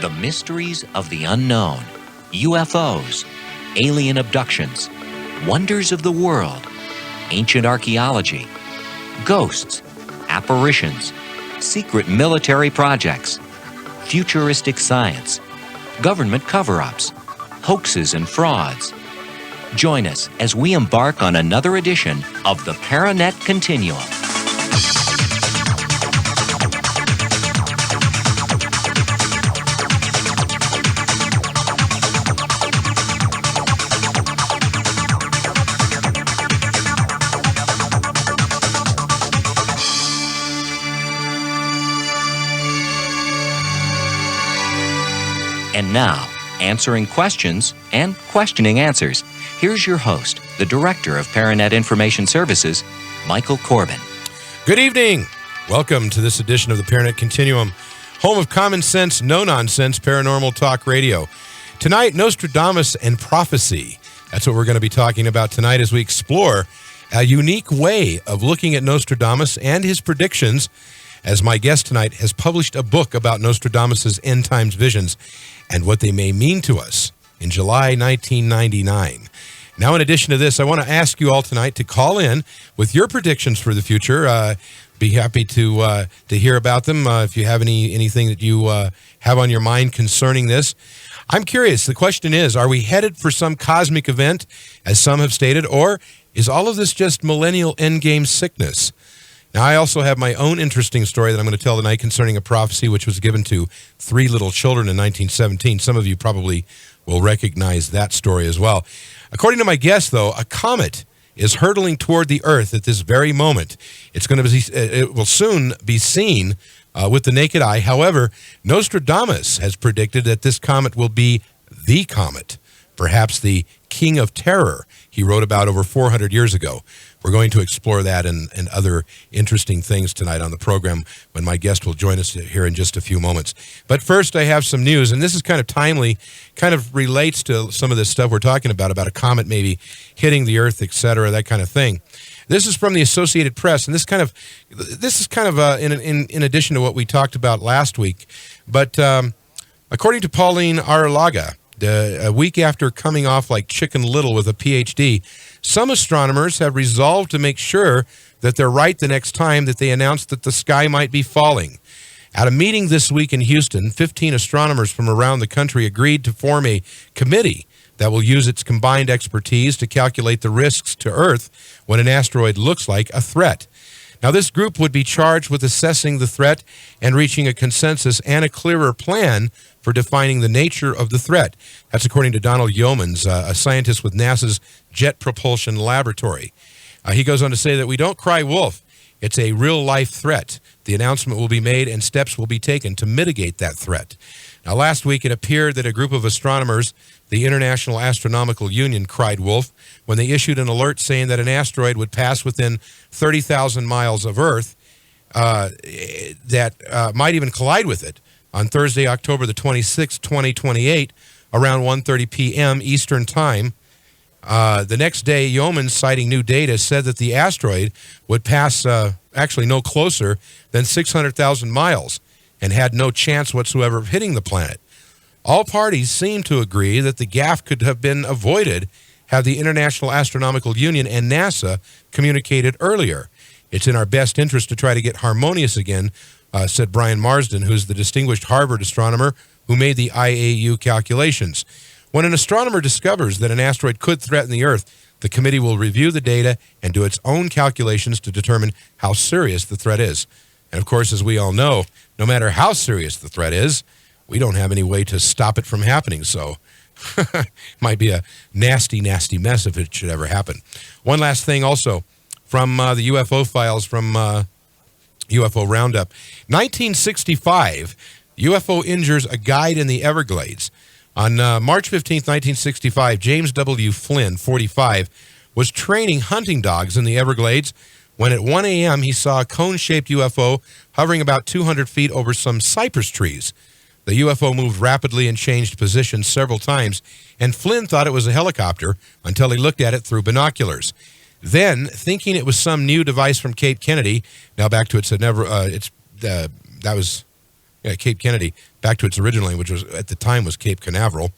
The mysteries of the unknown, UFOs, alien abductions, wonders of the world, ancient archaeology, ghosts, apparitions, secret military projects, futuristic science, government cover-ups, hoaxes and frauds. Join us as we embark on another edition of the ParaNet Continuum. And now, answering questions and questioning answers, here's your host, the Director of ParaNet Information Services, Michael Corbin. Good evening. Welcome to this edition of the ParaNet Continuum, home of common sense, no-nonsense paranormal talk radio. Tonight, Nostradamus and prophecy. That's what we're going to be talking about tonight as we explore a unique way of looking at Nostradamus and his predictions, as my guest tonight has published a book about Nostradamus's end times visions and what they may mean to us in July 1999. Now, in addition to this, I want to ask you all tonight to call in with your predictions for the future. Be happy to hear about them if you have anything that you have on your mind concerning this. I'm curious. The question is, are we headed for some cosmic event, as some have stated, or is all of this just millennial endgame sickness? Now, I also have my own interesting story that I'm going to tell tonight concerning a prophecy which was given to 3 little children in 1917. Some of you probably will recognize that story as well. According to my guest, though, a comet is hurtling toward the Earth at this very moment. It will soon be seen with the naked eye. However, Nostradamus has predicted that this comet will be the comet, perhaps the King of Terror he wrote about over 400 years ago. We're going to explore that and other interesting things tonight on the program when my guest will join us here in just a few moments. But first, I have some news, and this is kind of timely, kind of relates to some of this stuff we're talking about a comet maybe hitting the Earth, etc., that kind of thing. This is from the Associated Press, and this is kind of in addition to what we talked about last week. But according to Pauline Arrillaga, a week after coming off like Chicken Little with a PhD, some astronomers have resolved to make sure that they're right the next time that they announce that the sky might be falling. At a meeting this week in Houston, 15 astronomers from around the country agreed to form a committee that will use its combined expertise to calculate the risks to Earth when an asteroid looks like a threat. Now, this group would be charged with assessing the threat and reaching a consensus and a clearer plan for defining the nature of the threat. That's according to Donald Yeomans, a scientist with NASA's Jet Propulsion Laboratory. He goes on to say that we don't cry wolf. It's a real-life threat. The announcement will be made and steps will be taken to mitigate that threat. Now, last week it appeared that a group of astronomers, the International Astronomical Union, cried wolf when they issued an alert saying that an asteroid would pass within 30,000 miles of Earth that might even collide with it on Thursday, October the 26th, 2028, around 1:30 p.m. Eastern Time. The next day, Yeomans, citing new data, said that the asteroid would pass actually no closer than 600,000 miles and had no chance whatsoever of hitting the planet. All parties seem to agree that the gaffe could have been avoided had the International Astronomical Union and NASA communicated earlier. It's in our best interest to try to get harmonious again, said Brian Marsden, who's the distinguished Harvard astronomer who made the IAU calculations. When an astronomer discovers that an asteroid could threaten the Earth, the committee will review the data and do its own calculations to determine how serious the threat is. And of course, as we all know, no matter how serious the threat is, we don't have any way to stop it from happening. So it might be a nasty, nasty mess if it should ever happen. One last thing also from the UFO files from UFO Roundup. 1965, UFO injures a guide in the Everglades. On March 15th, 1965, James W. Flynn, 45, was training hunting dogs in the Everglades when at 1 a.m. he saw a cone-shaped UFO hovering about 200 feet over some cypress trees. The UFO moved rapidly and changed position several times, and Flynn thought it was a helicopter until he looked at it through binoculars. Then, thinking it was some new device from Cape Kennedy, now back to Cape Kennedy, back to its original name, which was at the time was Cape Canaveral.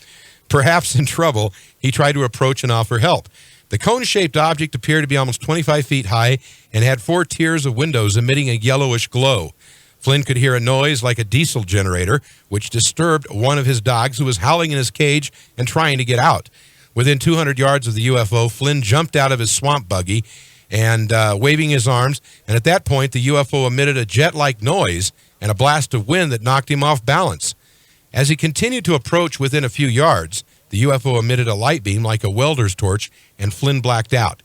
Perhaps in trouble, he tried to approach and offer help. The cone-shaped object appeared to be almost 25 feet high and had 4 tiers of windows emitting a yellowish glow. Flynn could hear a noise like a diesel generator, which disturbed one of his dogs who was howling in his cage and trying to get out. Within 200 yards of the UFO, Flynn jumped out of his swamp buggy and waving his arms, and at that point, the UFO emitted a jet-like noise and a blast of wind that knocked him off balance. As he continued to approach within a few yards, the UFO emitted a light beam like a welder's torch, and Flynn blacked out.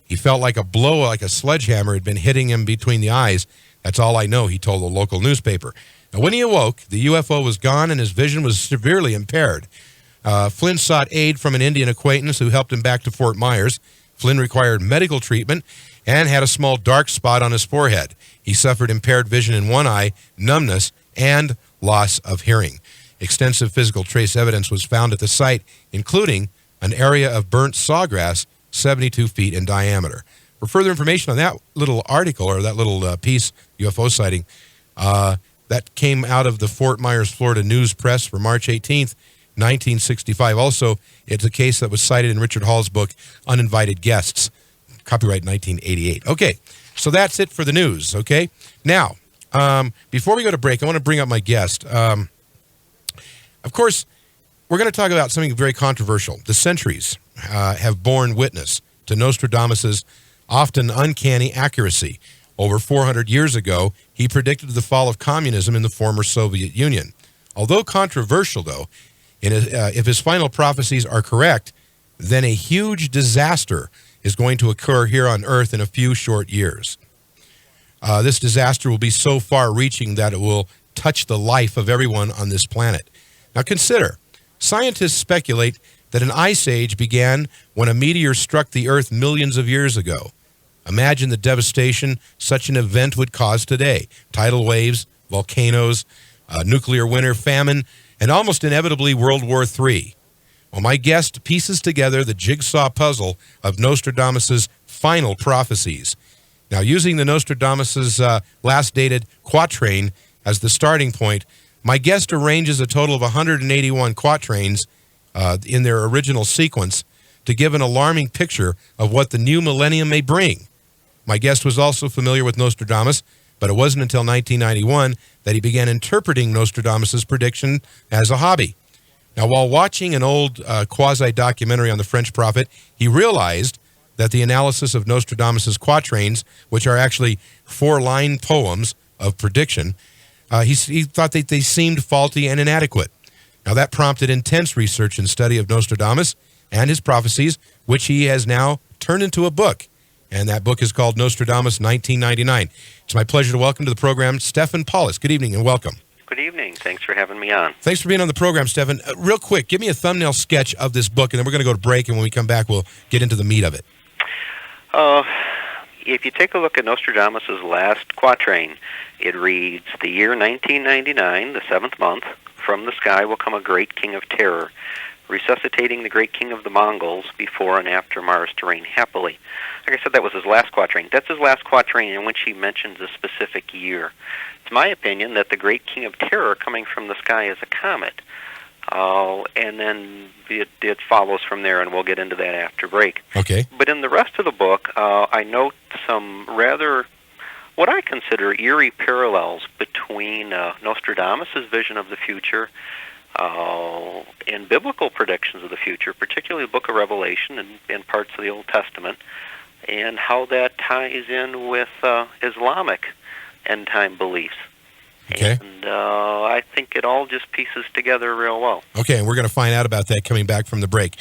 He felt like a blow, like a sledgehammer had been hitting him between the eyes. That's all I know, he told a local newspaper. Now, when he awoke, the UFO was gone and his vision was severely impaired. Flynn sought aid from an Indian acquaintance who helped him back to Fort Myers. Flynn required medical treatment and had a small dark spot on his forehead. He suffered impaired vision in one eye, numbness, and loss of hearing. Extensive physical trace evidence was found at the site, including an area of burnt sawgrass 72 feet in diameter. For further information on that little article or that little piece, UFO sighting, that came out of the Fort Myers, Florida News Press for March 18th, 1965. Also, it's a case that was cited in Richard Hall's book, Uninvited Guests, copyright 1988. Okay, so that's it for the news, okay? Now, before we go to break, I want to bring up my guest. Of course, we're going to talk about something very controversial. The centuries have borne witness to Nostradamus's often uncanny accuracy. Over 400 years ago, he predicted the fall of communism in the former Soviet Union. Although controversial, though, if his final prophecies are correct, then a huge disaster is going to occur here on Earth in a few short years. This disaster will be so far-reaching that it will touch the life of everyone on this planet. Now consider, scientists speculate that an ice age began when a meteor struck the Earth millions of years ago. Imagine the devastation such an event would cause today. Tidal waves, volcanoes, nuclear winter, famine, and almost inevitably World War III. Well, my guest pieces together the jigsaw puzzle of Nostradamus's final prophecies. Now, using the Nostradamus's last dated quatrain as the starting point, my guest arranges a total of 181 quatrains in their original sequence to give an alarming picture of what the new millennium may bring. My guest was also familiar with Nostradamus, but it wasn't until 1991 that he began interpreting Nostradamus's prediction as a hobby. Now, while watching an old quasi-documentary on the French prophet, he realized that the analysis of Nostradamus's quatrains, which are actually 4-line poems of prediction, he thought that they seemed faulty and inadequate. Now, that prompted intense research and study of Nostradamus and his prophecies, which he has now turned into a book. And that book is called Nostradamus 1999. It's my pleasure to welcome to the program Stefan Paulus. Good evening and welcome. Good evening. Thanks for having me on. Thanks for being on the program, Stefan. Real quick, give me a thumbnail sketch of this book, and then we're going to go to break, and when we come back, we'll get into the meat of it. If you take a look at Nostradamus' last quatrain, it reads, "The year 1999, the 7th month, from the sky will come a great king of terror, resuscitating the great king of the Mongols before and after Mars to reign happily." Like I said, that was his last quatrain. That's his last quatrain in which he mentions a specific year. It's my opinion that the great king of terror coming from the sky is a comet. And then it follows from there, and we'll get into that after break. Okay. But in the rest of the book, I note some rather, what I consider eerie parallels between Nostradamus' vision of the future and biblical predictions of the future, particularly the book of Revelation and parts of the Old Testament, and how that ties in with Islamic end-time beliefs. Okay. And I think it all just pieces together real well. Okay, and we're going to find out about that coming back from the break.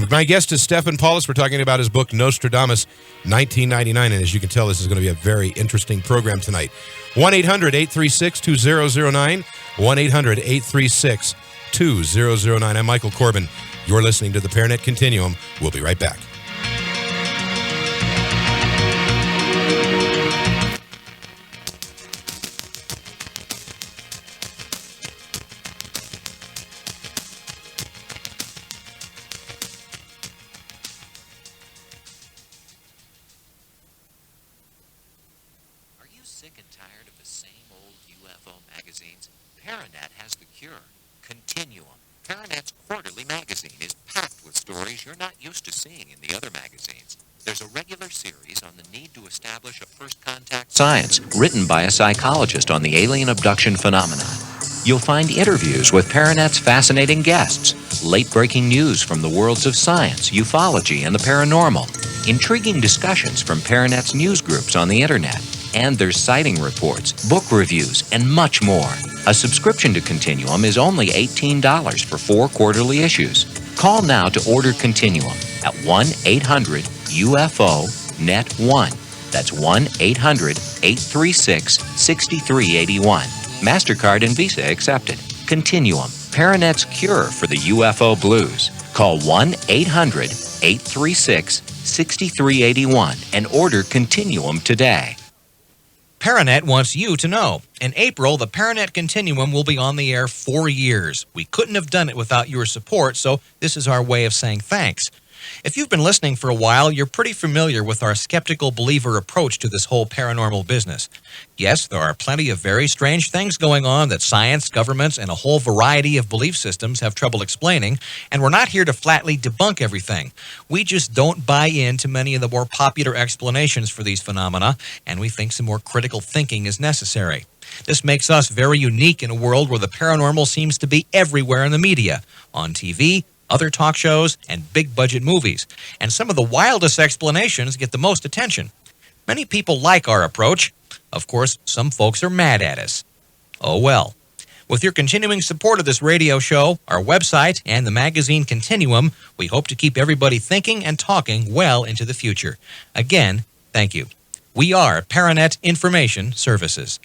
My guest is Stefan Paulus. We're talking about his book, Nostradamus 1999, and as you can tell, this is going to be a very interesting program tonight. 1-800-836-2009, 1-800-836-2009. I'm Michael Corbin. You're listening to the ParaNet Continuum. We'll be right back. magazines, ParaNet has the cure. Continuum. ParaNet's quarterly magazine is packed with stories you're not used to seeing in the other magazines. There's a regular series on the need to establish a first contact science, written by a psychologist on the alien abduction phenomena. You'll find interviews with ParaNet's fascinating guests, late-breaking news from the worlds of science, ufology, and the paranormal, intriguing discussions from ParaNet's news groups on the Internet, and there's sighting reports, book reviews, and much more. A subscription to Continuum is only $18 for 4 quarterly issues. Call now to order Continuum at 1-800-UFO-NET1. That's 1-800-836-6381. MasterCard and Visa accepted. Continuum, ParaNet's cure for the UFO blues. Call 1-800-836-6381 and order Continuum today. ParaNet wants you to know. In April, the ParaNet Continuum will be on the air 4 years. We couldn't have done it without your support, so this is our way of saying thanks. If you've been listening for a while, you're pretty familiar with our skeptical believer approach to this whole paranormal business. Yes, there are plenty of very strange things going on that science, governments, and a whole variety of belief systems have trouble explaining, and we're not here to flatly debunk everything. We just don't buy into many of the more popular explanations for these phenomena, and we think some more critical thinking is necessary. This makes us very unique in a world where the paranormal seems to be everywhere in the media, on TV, other talk shows, and big-budget movies. And some of the wildest explanations get the most attention. Many people like our approach. Of course, some folks are mad at us. Oh well. With your continuing support of this radio show, our website, and the magazine Continuum, we hope to keep everybody thinking and talking well into the future. Again, thank you. We are ParaNet Information Services.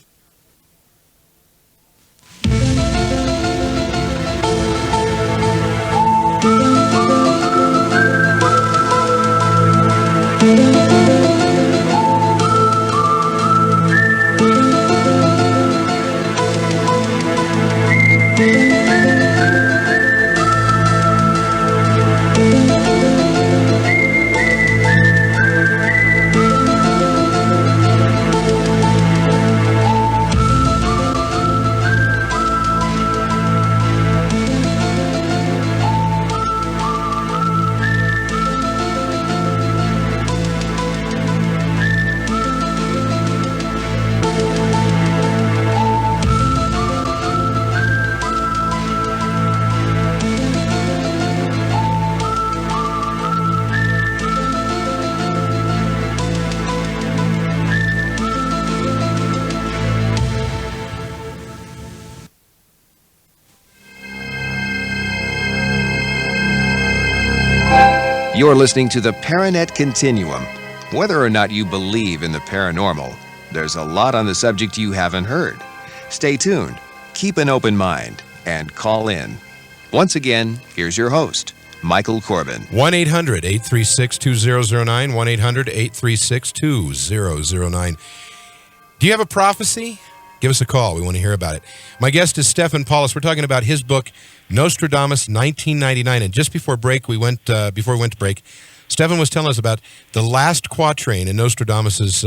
You're listening to the ParaNet Continuum. Whether or not you believe in the paranormal, there's a lot on the subject you haven't heard. Stay tuned, keep an open mind, and call in. Once again, here's your host, Michael Corbin. 1-800-836-2009, 1-800-836-2009. Do you have a prophecy? Give us a call. We want to hear about it. My guest is Stefan Paulus. We're talking about his book, Nostradamus, 1999. And just before we went to break, Stefan was telling us about the last quatrain in Nostradamus's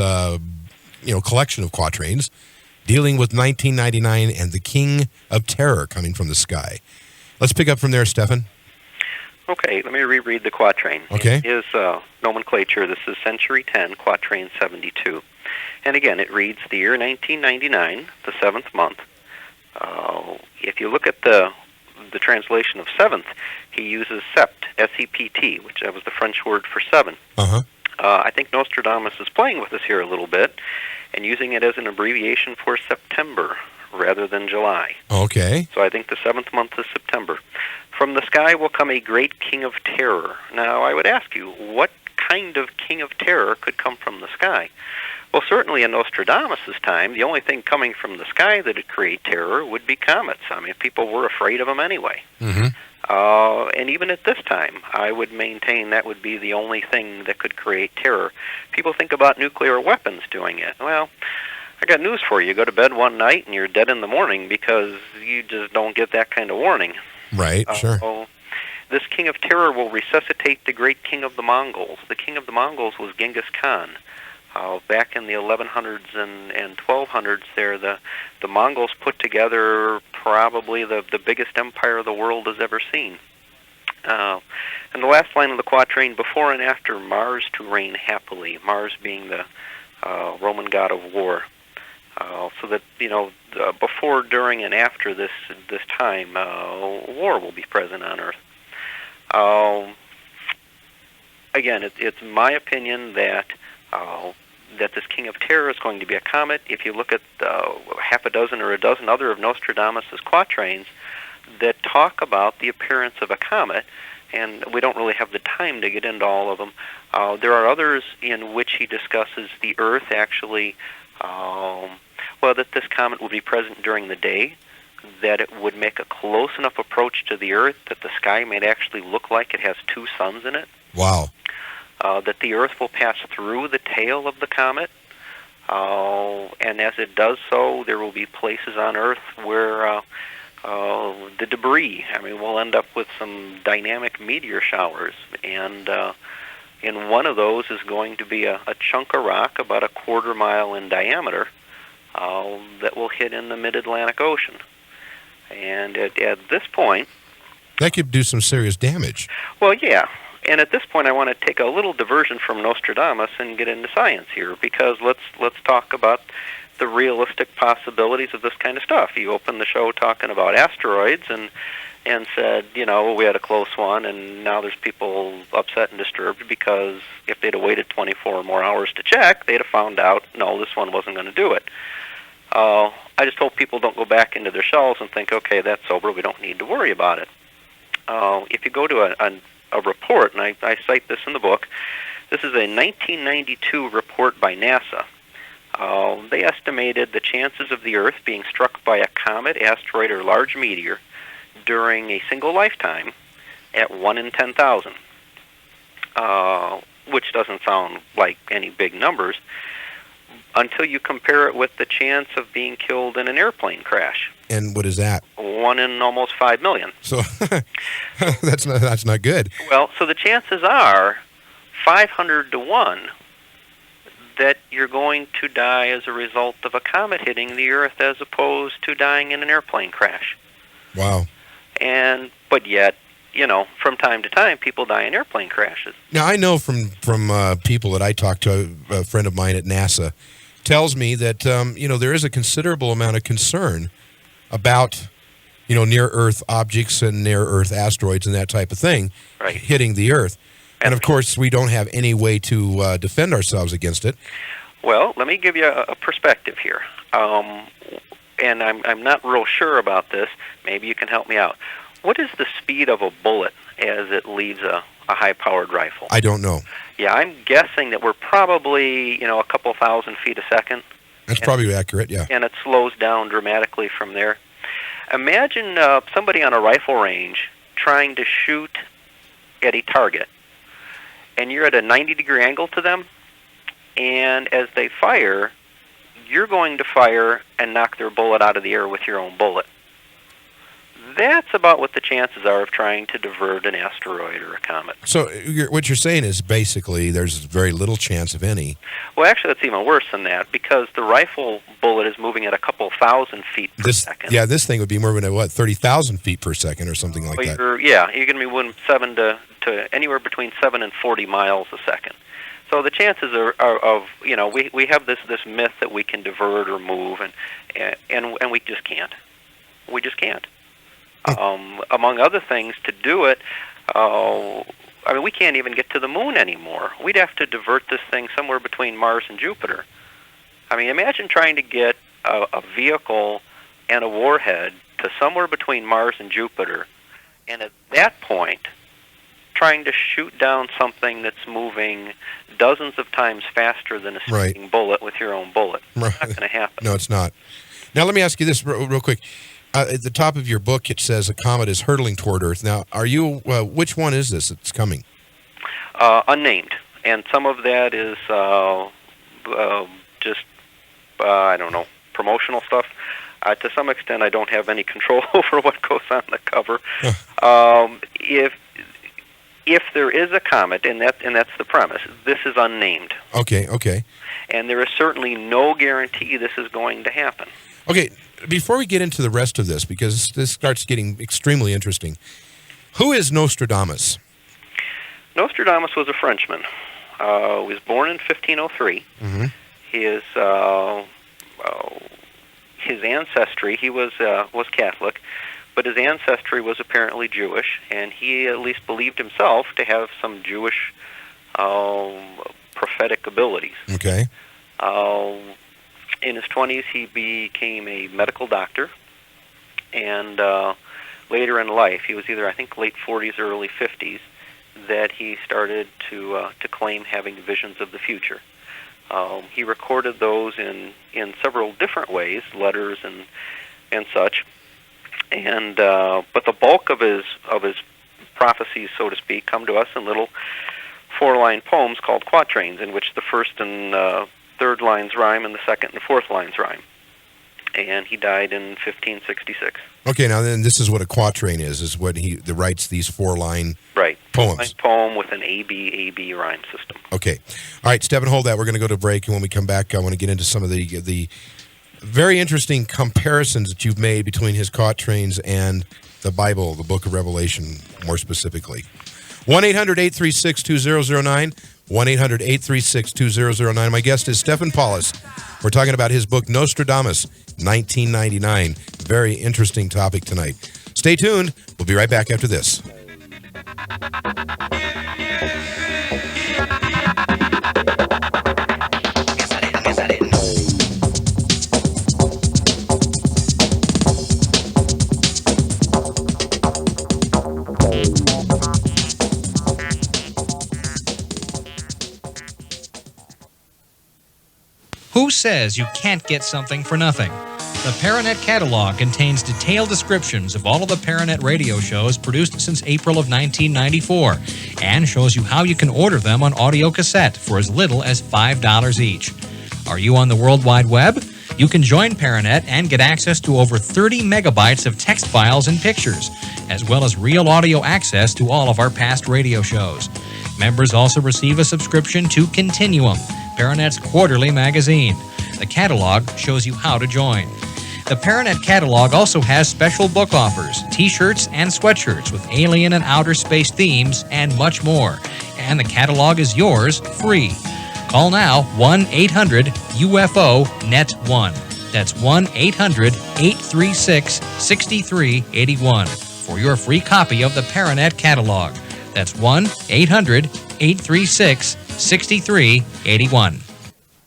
collection of quatrains, dealing with 1999 and the King of Terror coming from the sky. Let's pick up from there, Stefan. Okay, let me reread the quatrain. Okay. His nomenclature, this is Century 10, Quatrain 72. And again, it reads, the year 1999, the 7th month. If you look at the translation of 7th, he uses sept, S-E-P-T, which was the French word for 7. Uh-huh. I think Nostradamus is playing with us here a little bit and using it as an abbreviation for September rather than July. Okay. So I think the 7th month is September. From the sky will come a great king of terror. Now, I would ask you, what kind of king of terror could come from the sky? Well, certainly in Nostradamus' time, the only thing coming from the sky that would create terror would be comets. I mean, people were afraid of them anyway. Mm-hmm. And even at this time, I would maintain that would be the only thing that could create terror. People think about nuclear weapons doing it. Well, I got news for you. You go to bed one night and you're dead in the morning because you just don't get that kind of warning. Right, sure. So this king of terror will resuscitate the great king of the Mongols. The king of the Mongols was Genghis Khan. Back in the 1100s and 1200s, there the Mongols put together probably the biggest empire the world has ever seen. And the last line of the quatrain: before and after Mars to reign happily. Mars being the Roman god of war. So that before, during, and after this time, war will be present on Earth. Again, it's my opinion that this King of Terror is going to be a comet. If you look at half a dozen or a dozen other of Nostradamus' quatrains that talk about the appearance of a comet, and we don't really have the time to get into all of them. There are others in which he discusses the Earth actually, that this comet will be present during the day, that it would make a close enough approach to the Earth that the sky might actually look like it has two suns in it. Wow. That the Earth will pass through the tail of the comet, and as it does so, there will be places on Earth where the debris, we'll end up with some dynamic meteor showers, and in one of those is going to be a chunk of rock about a quarter mile in diameter that will hit in the mid-Atlantic Ocean. And at this point... That could do some serious damage. Well, yeah. And at this point, I want to take a little diversion from Nostradamus and get into science here, because let's talk about the realistic possibilities of this kind of stuff. You opened the show talking about asteroids and said, we had a close one, and now there's people upset and disturbed because if they'd have waited 24 more hours to check, they'd have found out, no, this one wasn't going to do it. I just hope people don't go back into their shells and think, okay, that's over, we don't need to worry about it. If you go to a report, and I cite this in the book, this is a 1992 report by NASA. They estimated the chances of the Earth being struck by a comet, asteroid, or large meteor during a single lifetime at 1 in 10,000, which doesn't sound like any big numbers until you compare it with the chance of being killed in an airplane crash. And what is that? 1 in almost 5 million. So that's not good. Well, so the chances are 500 to 1 that you're going to die as a result of a comet hitting the Earth as opposed to dying in an airplane crash. Wow. But yet, from time to time, people die in airplane crashes. Now, I know from people that I talked to, a friend of mine at NASA tells me that, there is a considerable amount of concern about, near-Earth objects and near-Earth asteroids and that type of thing hitting the Earth. And, of course, we don't have any way to defend ourselves against it. Well, let me give you a perspective here. And I'm not real sure about this. Maybe you can help me out. What is the speed of a bullet as it leaves a high-powered rifle? I don't know. Yeah, I'm guessing that we're probably, a couple thousand feet a second. That's probably accurate, yeah. And it slows down dramatically from there. Imagine somebody on a rifle range trying to shoot at a target, and you're at a 90-degree angle to them, and as they fire, you're going to fire and knock their bullet out of the air with your own bullet. That's about what the chances are of trying to divert an asteroid or a comet. So what you're saying is basically there's very little chance of any. Well, actually, it's even worse than that, because the rifle bullet is moving at a couple thousand feet per second. Yeah, this thing would be moving at, 30,000 feet per second or something like that? You're going to be moving 7 to anywhere between 7 and 40 miles a second. So the chances are of we have this myth that we can divert or move, and we just can't. We just can't. Among other things, to do it, we can't even get to the moon anymore. We'd have to divert this thing somewhere between Mars and Jupiter. Imagine trying to get a vehicle and a warhead to somewhere between Mars and Jupiter, and at that point, trying to shoot down something that's moving dozens of times faster than a speeding bullet with your own bullet. Right. It's not going to happen. No, it's not. Now, let me ask you this real quick. At the top of your book, it says a comet is hurtling toward Earth. Now, which one is this that's coming? Unnamed. And some of that is just, promotional stuff. To some extent, I don't have any control over what goes on the cover. if there is a comet, and that's the premise, this is unnamed. Okay. And there is certainly no guarantee this is going to happen. Okay, before we get into the rest of this, because this starts getting extremely interesting, who is Nostradamus? Nostradamus was a Frenchman. He was born in 1503. Mm-hmm. His ancestry, he was Catholic, but his ancestry was apparently Jewish, and he at least believed himself to have some Jewish prophetic abilities. Okay. In his 20s, he became a medical doctor, and later in life, he was either, I think, late 40s or early 50s, that he started to claim having visions of the future. He recorded those in several different ways, letters and such. And but the bulk of his prophecies, so to speak, come to us in little 4-line poems called quatrains, in which the first and third lines rhyme and the second and fourth lines rhyme. And he died in 1566. Okay, now then this is what a quatrain is what he writes these 4-line right. poems. Poem with an A-B rhyme system. Okay. All right, Stefan, hold that. We're going to go to break, and when we come back, I want to get into some of the very interesting comparisons that you've made between his quatrains and the Bible, the book of Revelation, more specifically. 1-800-836-2009, 1-800-836-2009. My guest is Stefan Paulus. We're talking about his book, Nostradamus, 1999. Very interesting topic tonight. Stay tuned. We'll be right back after this. Who says you can't get something for nothing? The ParaNet catalog contains detailed descriptions of all of the ParaNet radio shows produced since April of 1994 and shows you how you can order them on audio cassette for as little as $5 each. Are you on the World Wide Web? You can join ParaNet and get access to over 30 megabytes of text files and pictures, as well as real audio access to all of our past radio shows. Members also receive a subscription to Continuum, ParaNet's quarterly magazine. The catalog shows you how to join. The ParaNet catalog also has special book offers, t-shirts and sweatshirts with alien and outer space themes, and much more. And the catalog is yours free. Call now 1-800-UFO-NET1. That's 1-800-836-6381 for your free copy of the ParaNet catalog. That's 1-800-836-6381.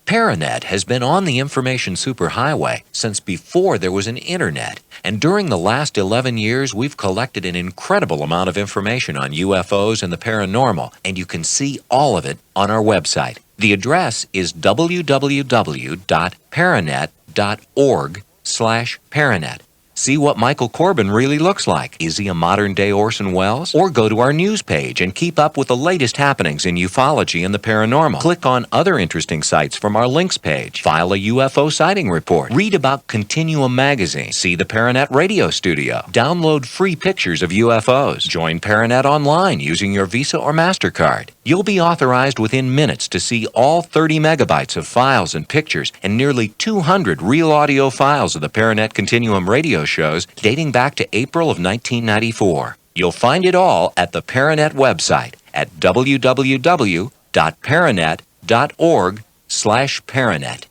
ParaNet has been on the information superhighway since before there was an internet. And during the last 11 years, we've collected an incredible amount of information on UFOs and the paranormal, and you can see all of it on our website. The address is www.paranet.org/paranet. See what Michael Corbin really looks like. Is he a modern-day Orson Welles? Or go to our news page and keep up with the latest happenings in ufology and the paranormal. Click on other interesting sites from our links page. File a UFO sighting report. Read about Continuum magazine. See the ParaNet radio studio. Download free pictures of UFOs. Join ParaNet online using your Visa or MasterCard. You'll be authorized within minutes to see all 30 megabytes of files and pictures and nearly 200 real audio files of the ParaNet Continuum radio shows dating back to April of 1994. You'll find it all at the ParaNet website at www.paranet.org/paranet.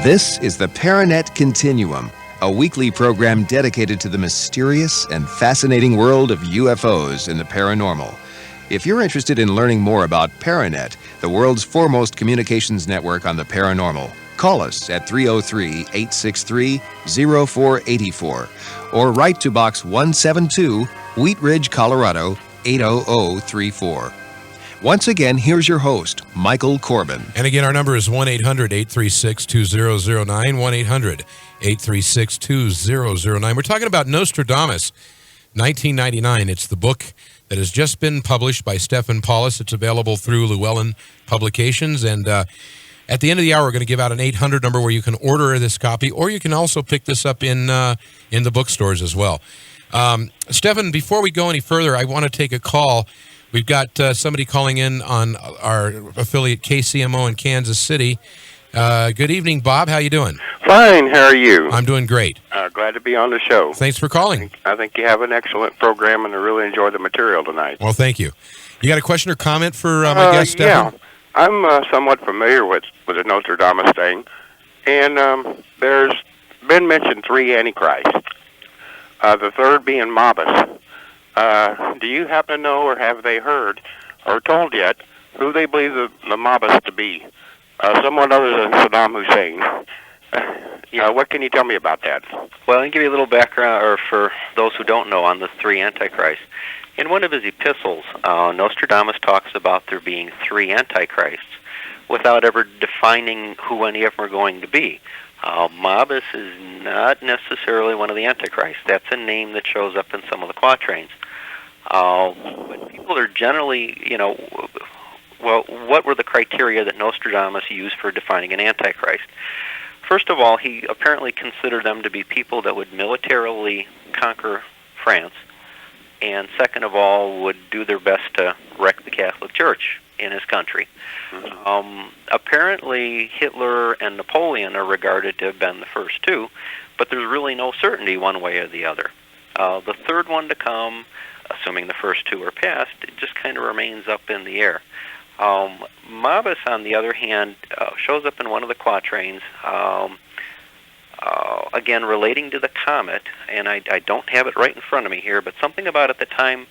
This is the ParaNet Continuum, a weekly program dedicated to the mysterious and fascinating world of UFOs and the paranormal. If you're interested in learning more about ParaNet, the world's foremost communications network on the paranormal, call us at 303-863-0484 or write to Box 172, Wheat Ridge, Colorado 80034. Once again, here's your host, Michael Corbin. And again, our number is 1-800-836-2009, 1-800-836-2009. We're talking about Nostradamus, 1999. It's the book that has just been published by Stefan Paulus. It's available through Llewellyn Publications. And at the end of the hour, we're going to give out an 800 number where you can order this copy, or you can also pick this up in the bookstores as well. Stefan, before we go any further, I want to take a call. We've got somebody calling in on our affiliate KCMO in Kansas City. Good evening, Bob. How you doing? Fine. How are you? I'm doing great. Glad to be on the show. Thanks for calling. I think you have an excellent program, and I really enjoy the material tonight. Well, thank you. You got a question or comment for my guest, Stefan? Yeah. I'm somewhat familiar with the Nostradamus thing, and there's been mentioned 3 antichrists, the third being Mabus. Do you happen to know, or have they heard, or told yet, who they believe the Mabus to be? Someone other than Saddam Hussein. What can you tell me about that? Well, I can give you a little background, or for those who don't know, on the 3 antichrists. In one of his epistles, Nostradamus talks about there being 3 antichrists without ever defining who any of them are going to be. Mabus is not necessarily one of the antichrists. That's a name that shows up in some of the quatrains. But people are generally, well, what were the criteria that Nostradamus used for defining an antichrist? First of all, he apparently considered them to be people that would militarily conquer France, and second of all, would do their best to wreck the Catholic Church in his country. Apparently, Hitler and Napoleon are regarded to have been the first 2, but there's really no certainty one way or the other. The third one to come, assuming the first 2 are passed, it just kind of remains up in the air. Mabus, on the other hand, shows up in one of the quatrains, again relating to the comet, and I don't have it right in front of me here, but something about at the time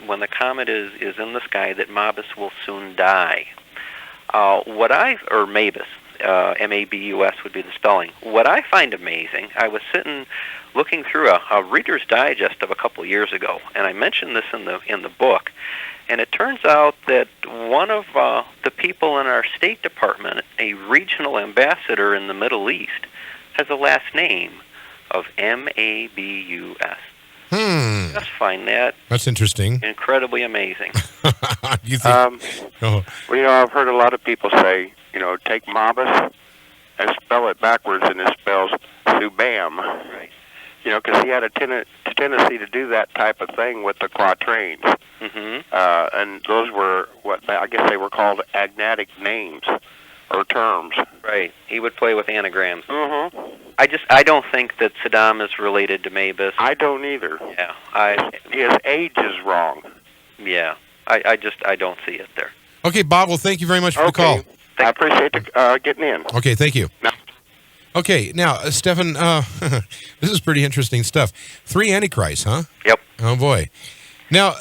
when the comet is in the sky that Mabus will soon die. Or Mabus, M-A-B-U-S would be the spelling. What I find amazing, I was sitting looking through a Reader's Digest of a couple years ago, and I mentioned this in the book, and it turns out that one of the people in our State Department, a regional ambassador in the Middle East, has a last name of M-A-B-U-S. Just find that's interesting. Incredibly amazing. You think? Well, I've heard a lot of people say, take Mabus and spell it backwards, and it spells Subam. Right. Because he had a tendency to do that type of thing with the quatrains. And those were I guess they were called agnatic names or terms. Right. He would play with anagrams. I don't think that Saddam is related to Mabus. I don't either. Yeah. His age is wrong. Yeah. I don't see it there. Okay, Bob, well, thank you very much for the call. I appreciate getting in. Okay, thank you. No. Okay, now, Stefan, this is pretty interesting stuff. 3 antichrists, huh? Yep. Oh, boy. Now,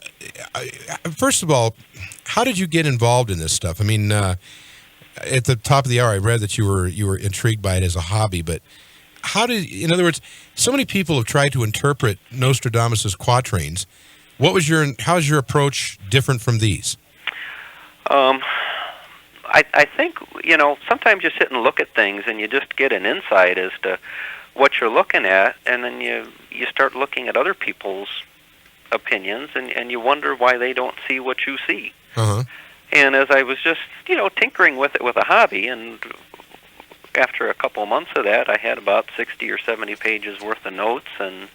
first of all, how did you get involved in this stuff? I mean, at the top of the hour, I read that you were intrigued by it as a hobby, but in other words, so many people have tried to interpret Nostradamus's quatrains. How's your approach different from these? I think, sometimes you sit and look at things and you just get an insight as to what you're looking at, and then you start looking at other people's opinions, and you wonder why they don't see what you see. And as I was just, tinkering with it with a hobby, and after a couple of months of that, I had about 60 or 70 pages worth of notes and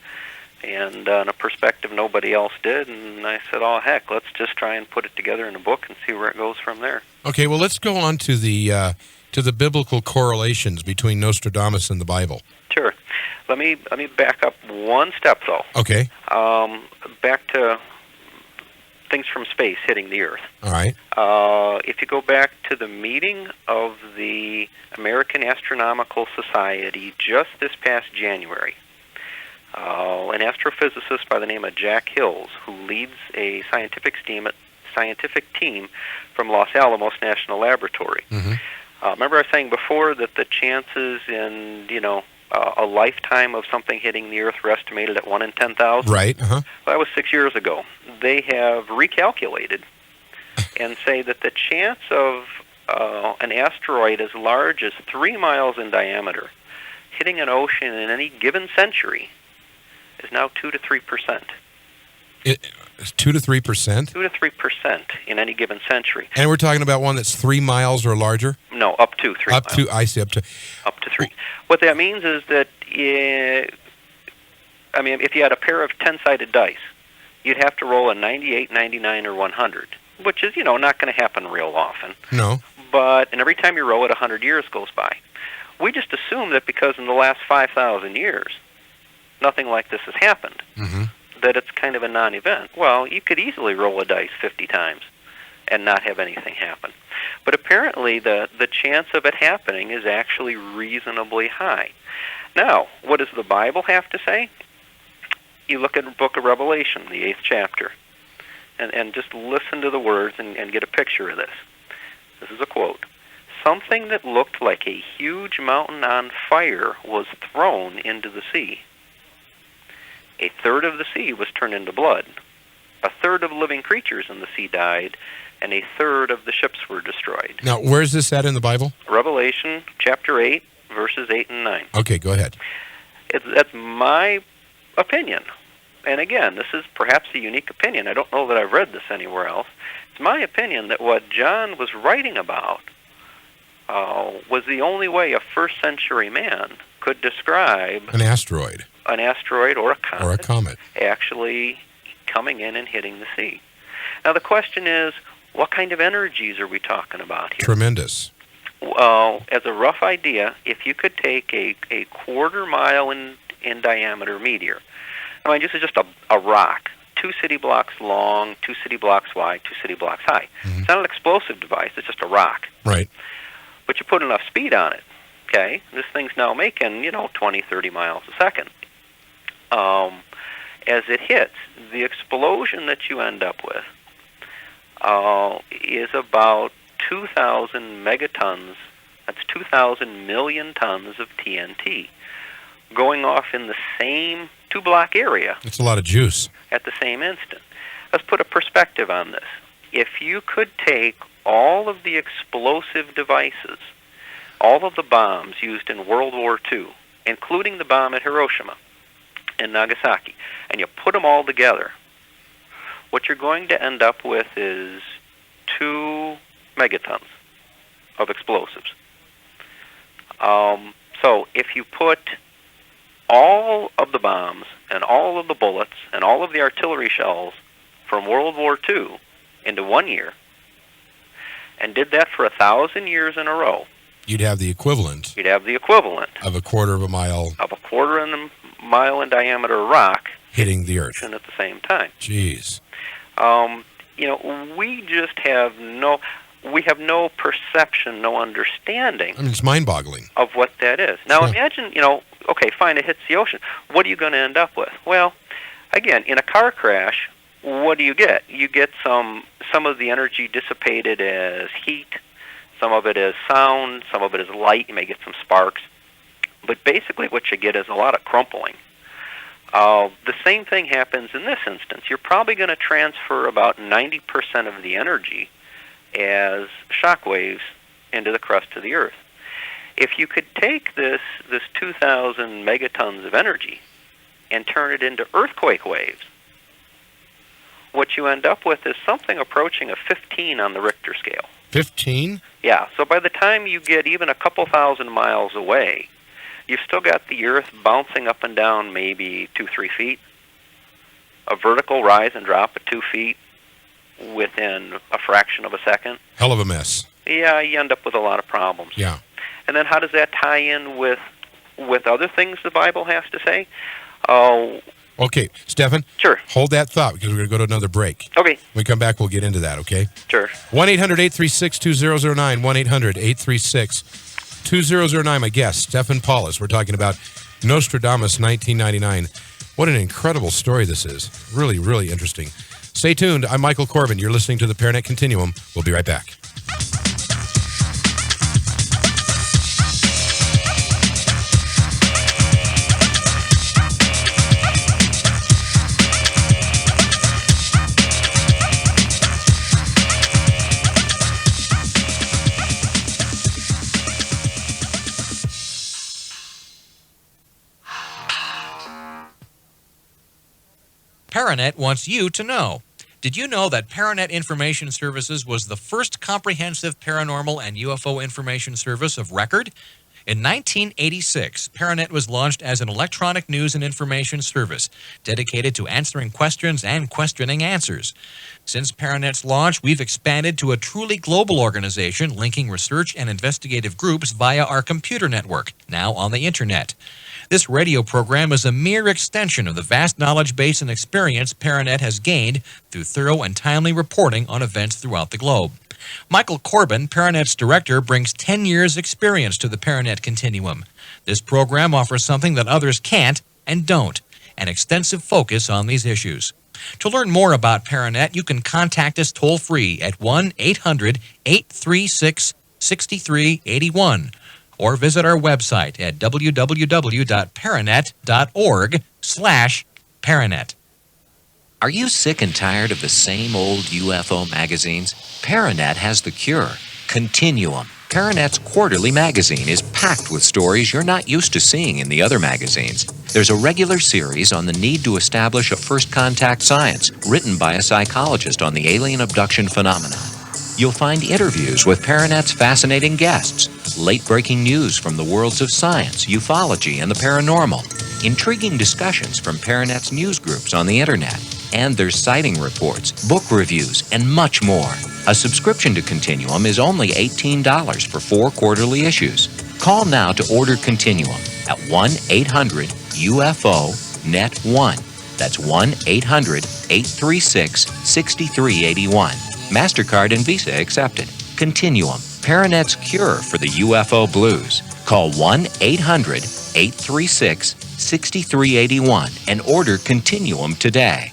a perspective nobody else did, and I said, oh, heck, let's just try and put it together in a book and see where it goes from there. Okay, well, let's go on to the biblical correlations between Nostradamus and the Bible. Sure. Let me back up one step, though. Okay. Back to things from space hitting the Earth. All right. If you go back to the meeting of the American Astronomical Society just this past January, an astrophysicist by the name of Jack Hills, who leads a scientific team from Los Alamos National Laboratory. Mm-hmm. Remember I was saying before that the chances in, a lifetime of something hitting the Earth were estimated at 1 in 10,000? Right. Uh-huh. Well, that was 6 years ago. They have recalculated and say that the chance of an asteroid as large as 3 miles in diameter hitting an ocean in any given century is now 2 to 3%. It's 2 to 3%? 2 to 3% in any given century. And we're talking about one that's 3 miles or larger? No, up to 3 miles. I see, up to. Up to 3. What that means is that, if you had a pair of 10-sided dice, you'd have to roll a 98, 99, or 100, which is, not going to happen real often. No. And every time you roll it, 100 years goes by. We just assume that because in the last 5,000 years, nothing like this has happened, that it's kind of a non-event. Well, you could easily roll a dice 50 times and not have anything happen. But apparently the chance of it happening is actually reasonably high. Now, what does the Bible have to say? You look at the book of Revelation, the 8th chapter, and just listen to the words and get a picture of this. This is a quote. Something that looked like a huge mountain on fire was thrown into the sea. A third of the sea was turned into blood. A third of living creatures in the sea died, and a third of the ships were destroyed. Now, where's this at in the Bible? Revelation chapter 8, verses 8 and 9. Okay, go ahead. That's my opinion. And again, this is perhaps a unique opinion. I don't know that I've read this anywhere else. It's my opinion that what John was writing about was the only way a first century man could describe an asteroid or a comet, actually coming in and hitting the sea. Now the question is, what kind of energies are we talking about here? Tremendous. As a rough idea, if you could take a quarter mile in diameter meteor, this is just a rock, 2 city blocks long, 2 city blocks wide, 2 city blocks high. Mm-hmm. It's not an explosive device, it's just a rock. Right. But you put enough speed on it, okay? This thing's now making, 20, 30 miles a second. As it hits, the explosion that you end up with is about 2,000 megatons. That's 2,000 million tons of TNT going off in the same 2-block area. That's a lot of juice. At the same instant. Let's put a perspective on this. If you could take all of the explosive devices, all of the bombs used in World War II, including the bomb at Hiroshima and Nagasaki, and you put them all together, what you're going to end up with is 2 megatons of explosives. So if you put all of the bombs and all of the bullets and all of the artillery shells from World War II into 1 year and did that for 1,000 years in a row, you'd have the equivalent of a quarter of a mile in diameter rock hitting the Earth at the same time. Jeez. We just have no perception, no understanding. It's mind-boggling of what that is. Now sure. Imagine, okay, fine, it hits the ocean. What are you going to end up with? Well, again, in a car crash, what do you get? You get some of the energy dissipated as heat, some of it as sound, some of it as light. You may get some sparks. But basically what you get is a lot of crumpling. The same thing happens in this instance. You're probably going to transfer about 90% of the energy as shock waves into the crust of the Earth. If you could take this 2,000 megatons of energy and turn it into earthquake waves, what you end up with is something approaching a 15 on the Richter scale. 15? Yeah, so by the time you get even a couple thousand miles away, you've still got the Earth bouncing up and down maybe 2-3 feet, a vertical rise and drop of 2 feet within a fraction of a second. Hell of a mess. Yeah, you end up with a lot of problems. Yeah. And then how does that tie in with other things the Bible has to say? Oh, Okay, Stefan? Sure. Hold that thought because we're going to go to another break. Okay. When we come back, we'll get into that, okay? Sure. 1-800-836-2009, 1-800-836-2009. My guest, Stefan Paulus. We're talking about Nostradamus 1999. What an incredible story this is. Really, really interesting. Stay tuned. I'm Michael Corbin. You're listening to the ParaNet Continuum. We'll be right back. ParaNet wants you to know. Did you know that ParaNet Information Services was the first comprehensive paranormal and UFO information service of record? In 1986, ParaNet was launched as an electronic news and information service dedicated to answering questions and questioning answers. Since ParaNet's launch, we've expanded to a truly global organization linking research and investigative groups via our computer network, now on the Internet. This radio program is a mere extension of the vast knowledge base and experience ParaNet has gained through thorough and timely reporting on events throughout the globe. Michael Corbin, ParaNet's director, brings 10 years' experience to the ParaNet Continuum. This program offers something that others can't and don't, an extensive focus on these issues. To learn more about ParaNet, you can contact us toll-free at 1-800-836-6381 or visit our website at www.paranet.org/ParaNet. Are you sick and tired of the same old UFO magazines? ParaNet has the cure. Continuum. ParaNet's quarterly magazine is packed with stories you're not used to seeing in the other magazines. There's a regular series on the need to establish a first contact science, written by a psychologist on the alien abduction phenomenon. You'll find interviews with ParaNet's fascinating guests, late-breaking news from the worlds of science, ufology, and the paranormal, intriguing discussions from ParaNet's news groups on the Internet, and there's sighting reports, book reviews, and much more. A subscription to Continuum is only $18 for 4 quarterly issues. Call now to order Continuum at 1-800-UFO-NET1. That's 1-800-836-6381. MasterCard and Visa accepted. Continuum, ParaNet's cure for the UFO blues. Call 1-800-836-6381 and order Continuum today.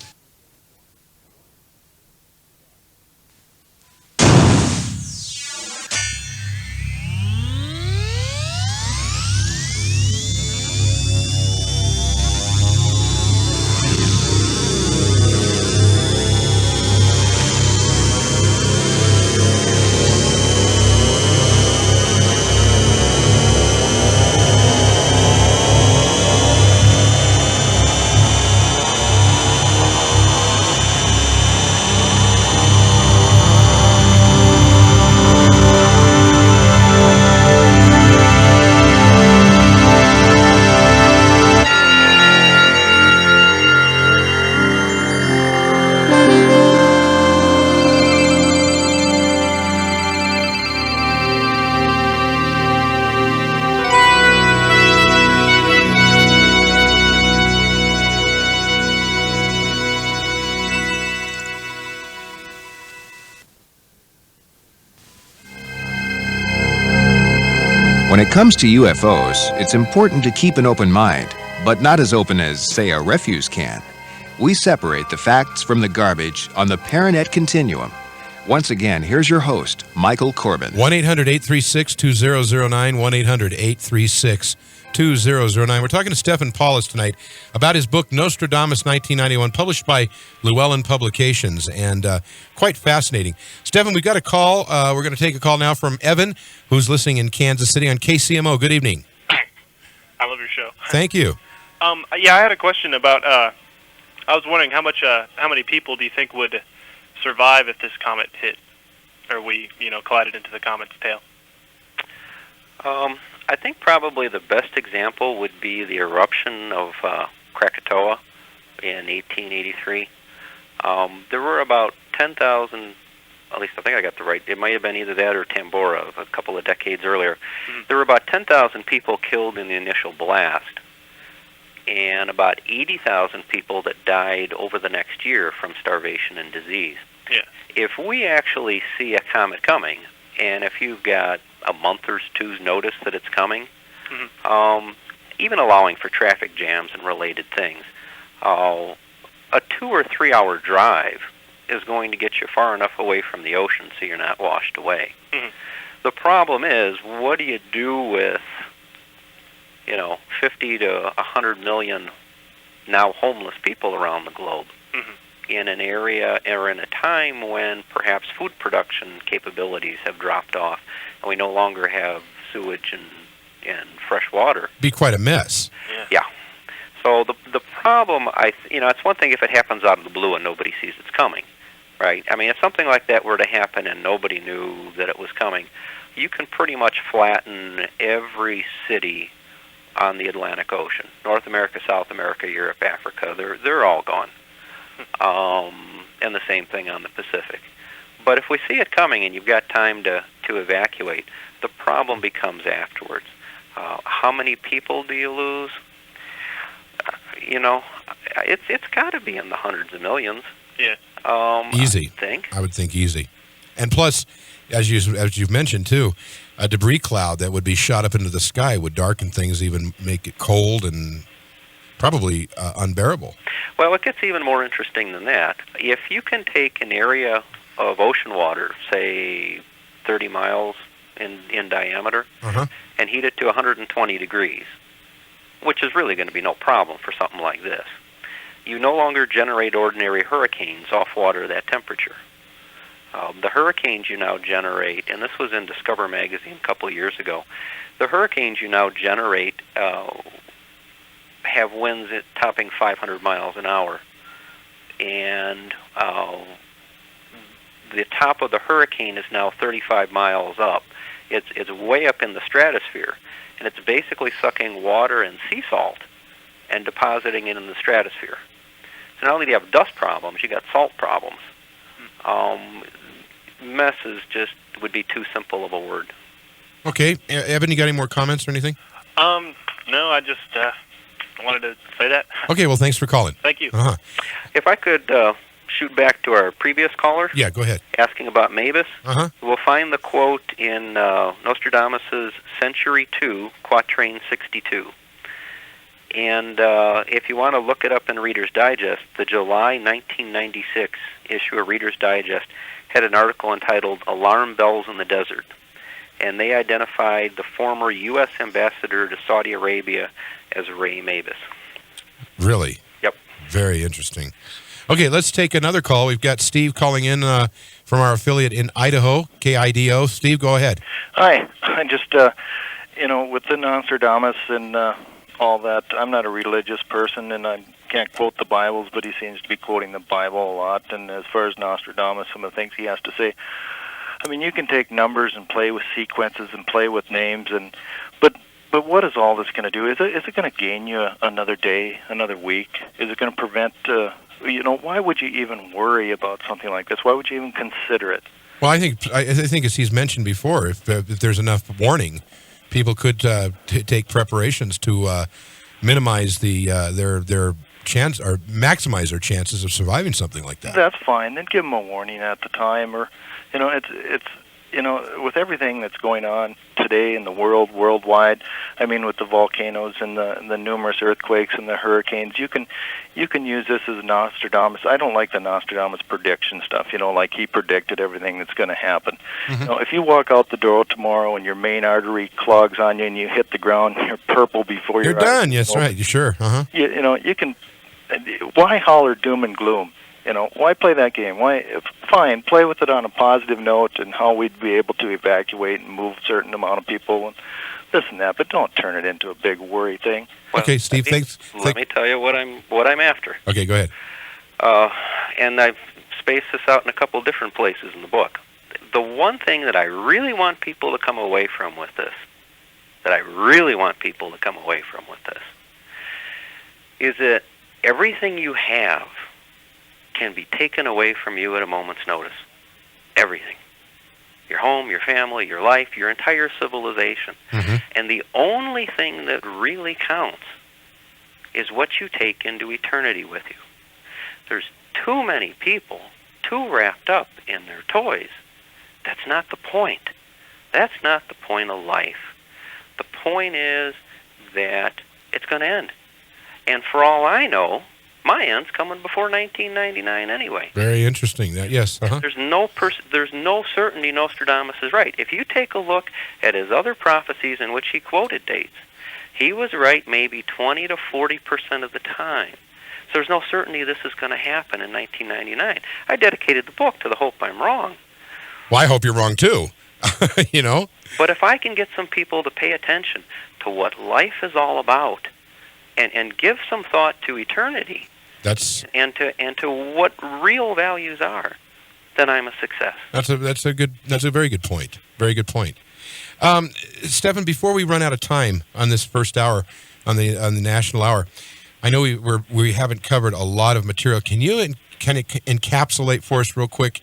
When it comes to UFOs, it's important to keep an open mind, but not as open as, say, a refuse can. We separate the facts from the garbage on the ParaNet Continuum. Once again, here's your host, Michael Corbin. 1-800-836-2009, 1-800-836-2009. We're talking to Stefan Paulus tonight about his book, Nostradamus 1991, published by Llewellyn Publications, and quite fascinating. Stefan, we've got a call. We're going to take a call now from Evan, who's listening in Kansas City on KCMO. Good evening. I love your show. Thank you. Yeah, I had a question about, I was wondering how many people do you think would survive if this comet hit, or we, collided into the comet's tail? I think probably the best example would be the eruption of Krakatoa in 1883. There were about 10,000, at least I think I got the right, it might have been either that or Tambora a couple of decades earlier. Mm-hmm. There were about 10,000 people killed in the initial blast. and about 80,000 people that died over the next year from starvation and disease. Yeah. If we actually see a comet coming, and if you've got a month or two's notice that it's coming, even allowing for traffic jams and related things, a 2 or 3 hour drive is going to get you far enough away from the ocean so you're not washed away. The problem is, what do you do with 50 to 100 million now homeless people around the globe in an area or in a time when perhaps food production capabilities have dropped off and we no longer have sewage and fresh water? Be quite a mess. Yeah. So the problem, it's one thing if it happens out of the blue and nobody sees it's coming, right? I mean, if something like that were to happen and nobody knew that it was coming, you can pretty much flatten every city on the Atlantic Ocean. North America, South America, Europe, Africa, they're all gone. And the same thing on the Pacific. But if we see it coming and you've got time to evacuate, the problem becomes afterwards. How many people do you lose? It's got to be in the hundreds of millions. Yeah. Easy. I would think easy. And plus, as you've mentioned too, a debris cloud that would be shot up into the sky would darken things, even make it cold and probably unbearable. Well, it gets even more interesting than that. If you can take an area of ocean water, say 30 miles in diameter, and heat it to 120 degrees, which is really going to be no problem for something like this, you no longer generate ordinary hurricanes off water at that temperature. The hurricanes you now generate, and this was in Discover magazine a couple of years ago, the hurricanes you now generate have winds topping 500 miles an hour. And the top of the hurricane is now 35 miles up. It's way up in the stratosphere, and it's basically sucking water and sea salt and depositing it in the stratosphere. So not only do you have dust problems, you got salt problems. Mess would be too simple of a word. Okay, Evan, you got any more comments or anything? No, I just wanted to say that. Okay, well, thanks for calling. Thank you. If I could shoot back to our previous caller. Yeah, go ahead. Asking about Mavis. We'll find the quote in Nostradamus' Century 2, Quatrain 62. And if you want to look it up in Reader's Digest, the July 1996 issue of Reader's Digest had an article entitled Alarm Bells in the Desert. And they identified the former U.S. ambassador to Saudi Arabia as Ray Mavis. Really? Yep. Very interesting. Okay, let's take another call. We've got Steve calling in from our affiliate in Idaho, KIDO. Steve, go ahead. Hi. I just, with the Nostradamus and all that, I'm not a religious person, and I can't quote the Bibles, but he seems to be quoting the Bible a lot. And as far as Nostradamus, some of the things he has to say, I mean, you can take numbers and play with sequences and play with names, but what is all this going to do? Is it going to gain you another day, another week? Is it going to prevent? Why would you even worry about something like this? Why would you even consider it? Well, I think as he's mentioned before, if there's enough warning, people could take preparations to minimize their chance or maximize their chances of surviving something like that. That's fine. Then give them a warning at the time, or it's with everything that's going on today in the worldwide. I mean, with the volcanoes and the numerous earthquakes and the hurricanes, you can use this as Nostradamus. I don't like the Nostradamus prediction stuff. Like he predicted everything that's going to happen. If you walk out the door tomorrow and your main artery clogs on you and you hit the ground, you're purple before you're done. Yes, right. You sure? You can. Why holler doom and gloom? Why play that game? Fine, play with it on a positive note and how we'd be able to evacuate and move a certain amount of people and this and that, but don't turn it into a big worry thing. Well, okay, Steve, thanks. Let me tell you what I'm after. Okay, go ahead. And I've spaced this out in a couple different places in the book. The one thing that I really want people to come away from with this, is that everything you have can be taken away from you at a moment's notice. Everything. Your home, your family, your life, your entire civilization. And the only thing that really counts is what you take into eternity with you. There's too many people too wrapped up in their toys. That's not the point. That's not the point of life. The point is that it's going to end. And for all I know, my end's coming before 1999 anyway. Very interesting. That yes. There's no certainty Nostradamus is right. If you take a look at his other prophecies in which he quoted dates, he was right maybe 20 to 40% of the time. So there's no certainty this is going to happen in 1999. I dedicated the book to the hope I'm wrong. Well, I hope you're wrong too. You know. But if I can get some people to pay attention to what life is all about, and give some thought to eternity, and to what real values are, then I'm a success. That's a very good point. Very good point. Stefan, before we run out of time on this first hour, on the national hour, I know we haven't covered a lot of material. Can you kind of encapsulate for us real quick?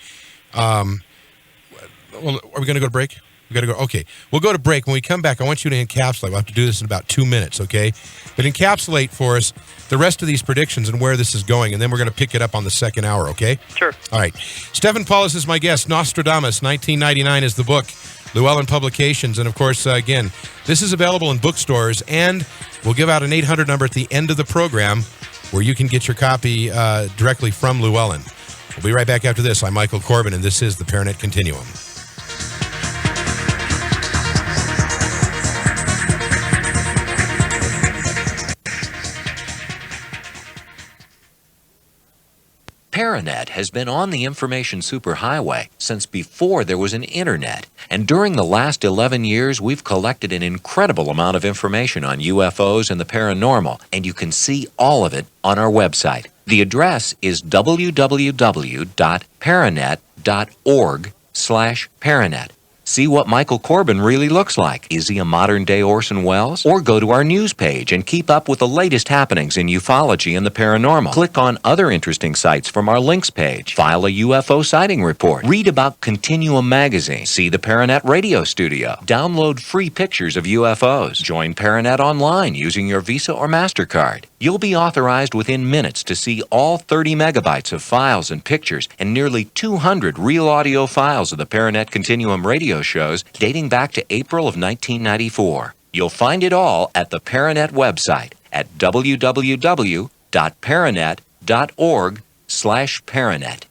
Well, are we going to go to break? We got to go. Okay, we'll go to break. When we come back, I want you to encapsulate. We'll have to do this in about 2 minutes, okay? But encapsulate for us the rest of these predictions and where this is going, and then we're going to pick it up on the second hour, okay? Sure. All right. Stefan Paulus is my guest. Nostradamus, 1999 is the book. Llewellyn Publications. And, of course, again, this is available in bookstores, and we'll give out an 800 number at the end of the program where you can get your copy directly from Llewellyn. We'll be right back after this. I'm Michael Corbin, and this is the ParaNet Continuum. ParaNet has been on the information superhighway since before there was an internet. And during the last 11 years, we've collected an incredible amount of information on UFOs and the paranormal, and you can see all of it on our website. The address is www.paranet.org/paranet. See what Michael Corbin really looks like. Is he a modern-day Orson Welles? Or go to our news page and keep up with the latest happenings in ufology and the paranormal. Click on other interesting sites from our links page. File a UFO sighting report. Read about Continuum magazine. See the ParaNet radio studio. Download free pictures of UFOs. Join ParaNet online using your Visa or MasterCard. You'll be authorized within minutes to see all 30 megabytes of files and pictures and nearly 200 real audio files of the ParaNet Continuum radio shows dating back to April of 1994. You'll find it all at the ParaNet website at www.paranet.org/paranet.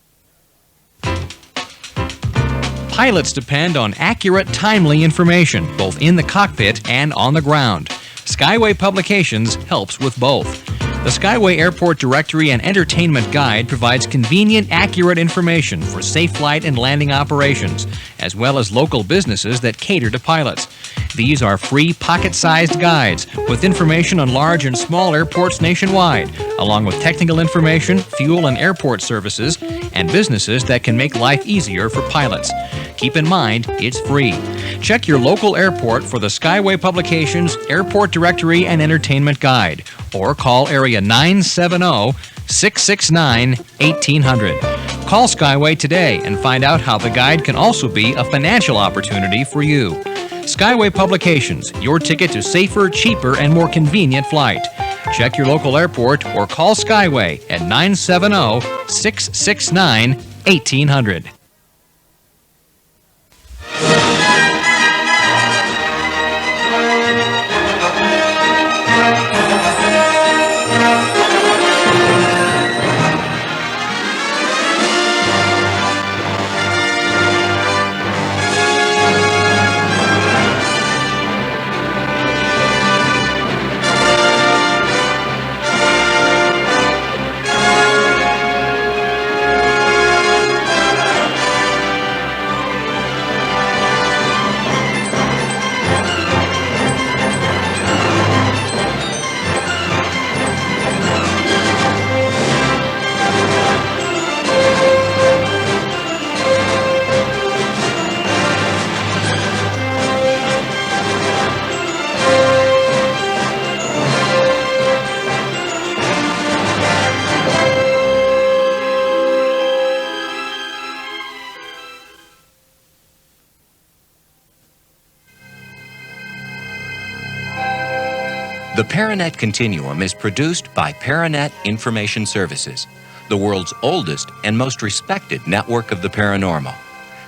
Pilots depend on accurate, timely information, both in the cockpit and on the ground. Skyway Publications helps with both. The Skyway Airport Directory and Entertainment Guide provides convenient, accurate information for safe flight and landing operations, as well as local businesses that cater to pilots. These are free pocket-sized guides with information on large and small airports nationwide, along with technical information, fuel and airport services, and businesses that can make life easier for pilots. Keep in mind, it's free. Check your local airport for the Skyway Publications Airport Directory and Entertainment Guide, or call area 970-669-1800. Call Skyway today and find out how the guide can also be a financial opportunity for you. Skyway Publications, your ticket to safer, cheaper, and more convenient flight. Check your local airport or call Skyway at 970-669-1800. The ParaNet Continuum is produced by ParaNet Information Services, the world's oldest and most respected network of the paranormal.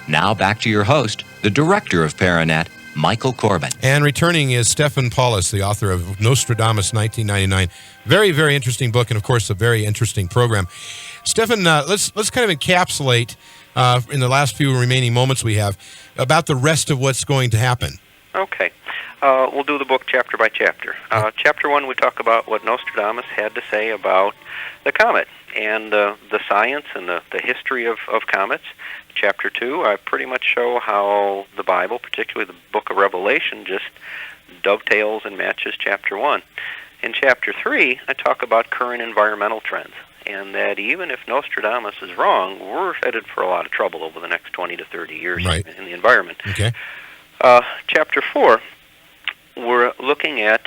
Now back to your host, the director of ParaNet, Michael Corbin. And returning is Stefan Paulus, the author of Nostradamus 1999. Very, very interesting book, and of course, a very interesting program. Stefan, let's kind of encapsulate in the last few remaining moments we have about the rest of what's going to happen. Okay. We'll do the book chapter by chapter. Chapter 1, we talk about what Nostradamus had to say about the comet and the science and the history of comets. Chapter 2, I pretty much show how the Bible, particularly the book of Revelation, just dovetails and matches chapter 1. In chapter 3, I talk about current environmental trends, and that even if Nostradamus is wrong, we're headed for a lot of trouble over the next 20 to 30 years in the environment. Okay. Chapter 4, we're looking at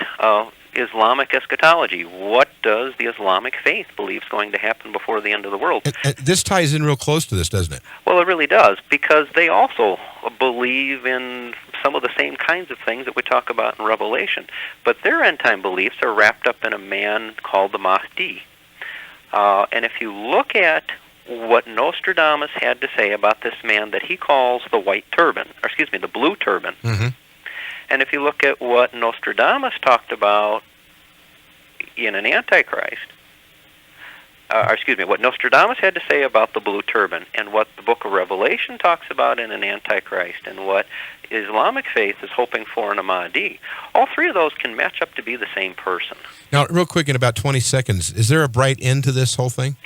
Islamic eschatology. What does the Islamic faith believe is going to happen before the end of the world? And this ties in real close to this, doesn't it? Well, it really does, because they also believe in some of the same kinds of things that we talk about in Revelation. But their end-time beliefs are wrapped up in a man called the Mahdi. And if you look at what Nostradamus had to say about this man that he calls the the blue turban, Mm-hmm. and if you look at what Nostradamus talked about in an Antichrist, what Nostradamus had to say about the blue turban, and what the book of Revelation talks about in an Antichrist, and what Islamic faith is hoping for in a Mahdi, all three of those can match up to be the same person. Now, real quick, in about 20 seconds, is there a bright end to this whole thing?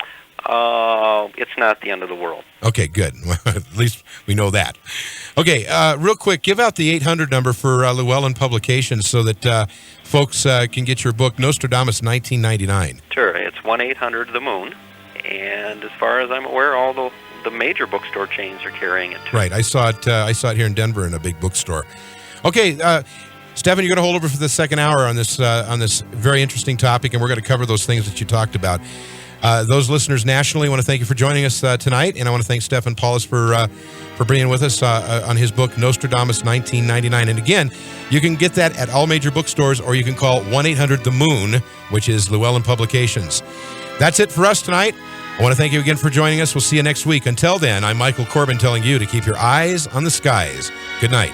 It's not the end of the world. Okay, good. Well, at least we know that. Okay, real quick, give out the 800 number for Llewellyn Publications so that folks can get your book, Nostradamus 1999. Sure, it's 1-800-THE-MOON, and as far as I'm aware, all the major bookstore chains are carrying it too. Right, I saw it here in Denver in a big bookstore. Okay, Stefan, you're going to hold over for the second hour on this very interesting topic, and we're going to cover those things that you talked about. Those listeners nationally, I want to thank you for joining us tonight, and I want to thank Stefan Paulus for being with us on his book, Nostradamus 1999. And again, you can get that at all major bookstores, or you can call 1-800-THE-MOON, which is Llewellyn Publications. That's it for us tonight. I want to thank you again for joining us. We'll see you next week. Until then, I'm Michael Corbin telling you to keep your eyes on the skies. Good night.